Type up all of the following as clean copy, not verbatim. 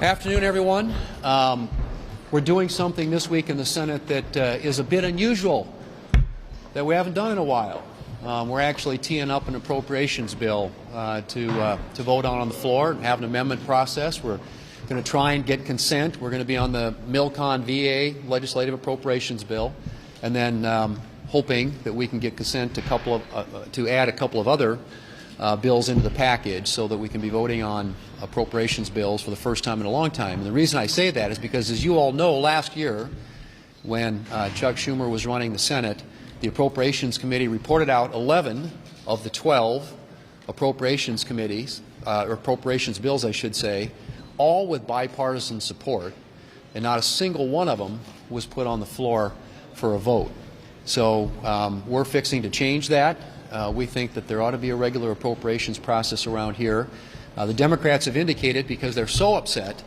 Afternoon, everyone. We're doing something this week in the Senate that is a bit unusual, that we haven't done in a while. We're actually teeing up an appropriations bill to vote on the floor and have an amendment process. We're going to try and get consent. We're going to be on the Milcon VA legislative appropriations bill, and then hoping that we can get consent to add a couple of other bills into the package so that we can be voting on appropriations bills for the first time in a long time. And the reason I say that is because, as you all know, last year when Chuck Schumer was running the Senate, the Appropriations Committee reported out 11 of the 12 appropriations committees, or appropriations bills I should say, all with bipartisan support, and not a single one of them was put on the floor for a vote. So we're fixing to change that. We think that there ought to be a regular appropriations process around here. The Democrats have indicated, because they're so upset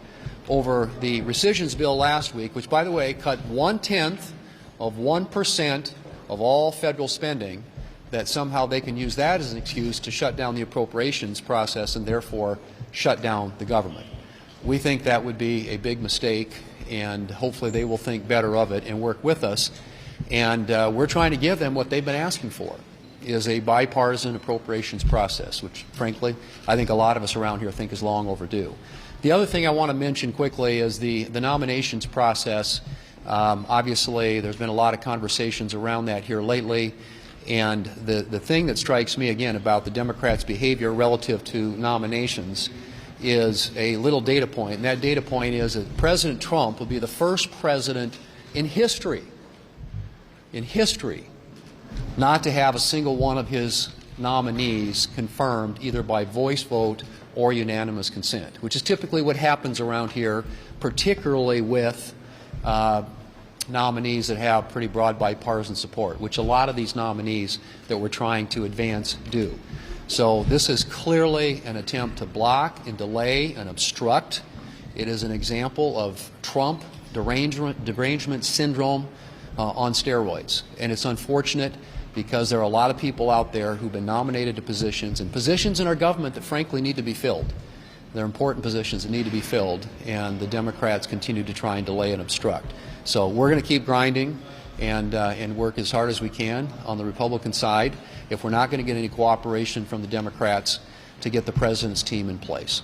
over the rescissions bill last week, which, by the way, cut 0.1% of all federal spending, that somehow they can use that as an excuse to shut down the appropriations process and therefore shut down the government. We think that would be a big mistake, and hopefully they will think better of it and work with us. And we're trying to give them what they've been asking for, is a bipartisan appropriations process, which, frankly, I think a lot of us around here think is long overdue. The other thing I want to mention quickly is the nominations process. Obviously, there's been a lot of conversations around that here lately, and the thing that strikes me, again, about the Democrats' behavior relative to nominations is a little data point, and that data point is that President Trump will be the first president in history not to have a single one of his nominees confirmed either by voice vote or unanimous consent, which is typically what happens around here, particularly with nominees that have pretty broad bipartisan support, which a lot of these nominees that we're trying to advance do. So this is clearly an attempt to block and delay and obstruct. It is an example of Trump derangement syndrome on steroids, and it's unfortunate because there are a lot of people out there who've been nominated to positions in our government that frankly need to be filled. They're important positions that need to be filled, and the Democrats continue to try and delay and obstruct. So we're going to keep grinding and work as hard as we can on the Republican side if we're not going to get any cooperation from the Democrats to get the President's team in place.